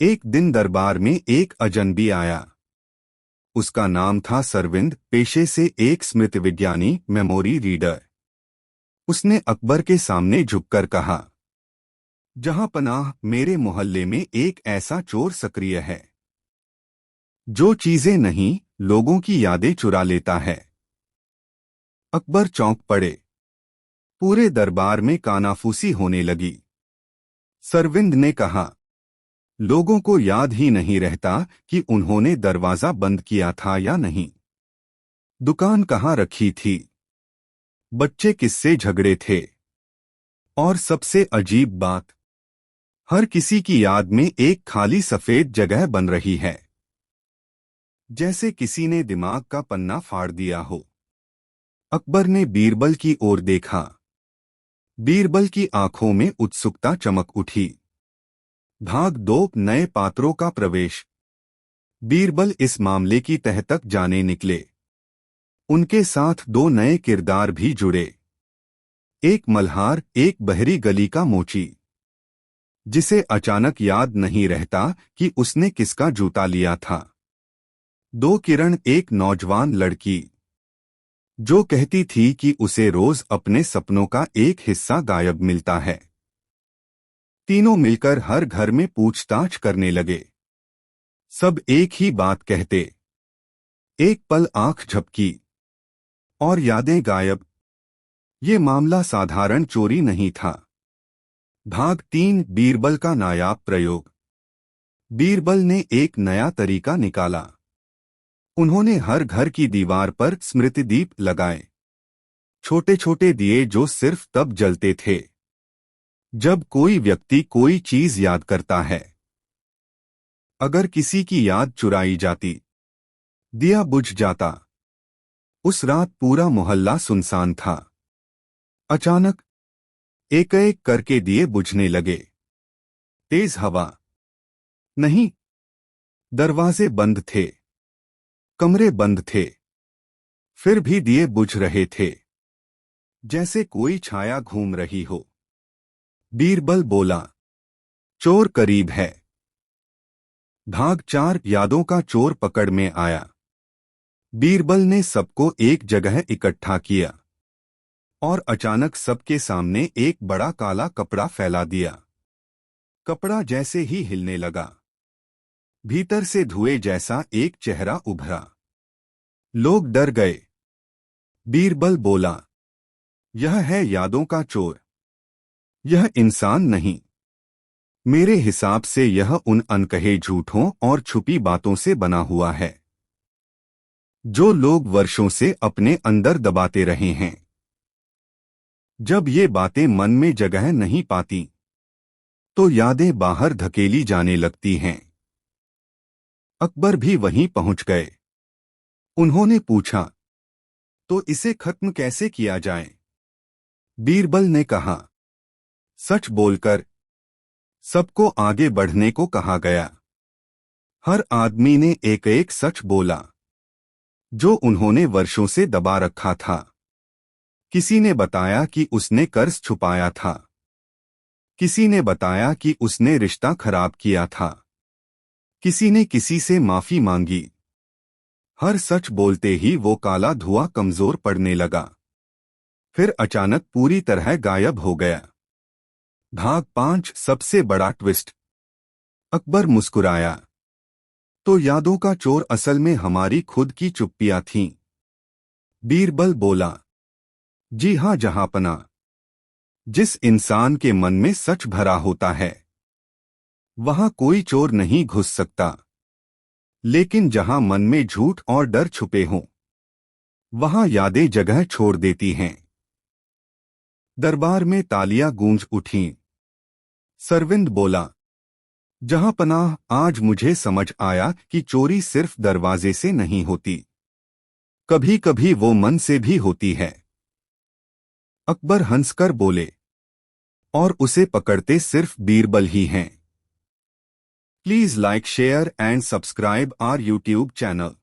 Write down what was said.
एक दिन दरबार में एक अजनबी आया। उसका नाम था सरविंद, पेशे से एक स्मृति विज्ञानी, मेमोरी रीडर। उसने अकबर के सामने झुककर कहा, जहां पनाह, मेरे मोहल्ले में एक ऐसा चोर सक्रिय है जो चीजें नहीं, लोगों की यादें चुरा लेता है। अकबर चौंक पड़े। पूरे दरबार में कानाफूसी होने लगी। सरविंद ने कहा, लोगों को याद ही नहीं रहता कि उन्होंने दरवाजा बंद किया था या नहीं। दुकान कहाँ रखी थी, बच्चे किससे झगड़े थे, और सबसे अजीब बात, हर किसी की याद में एक खाली सफेद जगह बन रही है, जैसे किसी ने दिमाग का पन्ना फाड़ दिया हो। अकबर ने बीरबल की ओर देखा। बीरबल की आंखों में उत्सुकता चमक उठी। भाग 2, नए पात्रों का प्रवेश। बीरबल इस मामले की तह तक जाने निकले। उनके साथ 2 नए किरदार भी जुड़े। एक मल्हार, एक बहरी गली का मोची, जिसे अचानक याद नहीं रहता कि उसने किसका जूता लिया था। 2 किरण, एक नौजवान लड़की जो कहती थी कि उसे रोज अपने सपनों का एक हिस्सा गायब मिलता है। तीनों मिलकर हर घर में पूछताछ करने लगे। सब एक ही बात कहते। एक पल आंख झपकी और यादें गायब। ये मामला साधारण चोरी नहीं था। भाग 3, बीरबल का नायाब प्रयोग। बीरबल ने एक नया तरीका निकाला। उन्होंने हर घर की दीवार पर स्मृति दीप लगाए। छोटे छोटे दिए जो सिर्फ तब जलते थे जब कोई व्यक्ति कोई चीज याद करता है। अगर किसी की याद चुराई जाती, दिया बुझ जाता। उस रात पूरा मोहल्ला सुनसान था। अचानक एक एक करके दिए बुझने लगे। तेज हवा नहीं, दरवाजे बंद थे, कमरे बंद थे, फिर भी दिए बुझ रहे थे, जैसे कोई छाया घूम रही हो। बीरबल बोला, चोर करीब है। भाग 4, यादों का चोर पकड़ में आया। बीरबल ने सबको एक जगह इकट्ठा किया और अचानक सबके सामने एक बड़ा काला कपड़ा फैला दिया। कपड़ा जैसे ही हिलने लगा, भीतर से धुएं जैसा एक चेहरा उभरा। लोग डर गए। बीरबल बोला, यह है यादों का चोर। यह इंसान नहीं। मेरे हिसाब से यह उन अनकहे झूठों और छुपी बातों से बना हुआ है जो लोग वर्षों से अपने अंदर दबाते रहे हैं। जब ये बातें मन में जगह नहीं पाती, तो यादें बाहर धकेली जाने लगती हैं। अकबर भी वहीं पहुंच गए। उन्होंने पूछा, तो इसे खत्म कैसे किया जाए? बीरबल ने कहा, सच बोलकर। सबको आगे बढ़ने को कहा गया। हर आदमी ने एक एक सच बोला जो उन्होंने वर्षों से दबा रखा था। किसी ने बताया कि उसने कर्ज छुपाया था। किसी ने बताया कि उसने रिश्ता खराब किया था। किसी ने किसी से माफी मांगी। हर सच बोलते ही वो काला धुआं कमजोर पड़ने लगा, फिर अचानक पूरी तरह गायब हो गया। भाग 5, सबसे बड़ा ट्विस्ट। अकबर मुस्कुराया। तो यादों का चोर असल में हमारी खुद की चुप्पियां थीं। बीरबल बोला, जी हां जहांपना। जिस इंसान के मन में सच भरा होता है, वहां कोई चोर नहीं घुस सकता। लेकिन जहां मन में झूठ और डर छुपे हों, वहां यादें जगह छोड़ देती हैं। दरबार में तालियां गूंज उठीं। सरविंद बोला, जहांपनाह, आज मुझे समझ आया कि चोरी सिर्फ दरवाजे से नहीं होती, कभी कभी वो मन से भी होती है। अकबर हंसकर बोले, और उसे पकड़ते सिर्फ बीरबल ही हैं। Please like, share and subscribe our YouTube channel.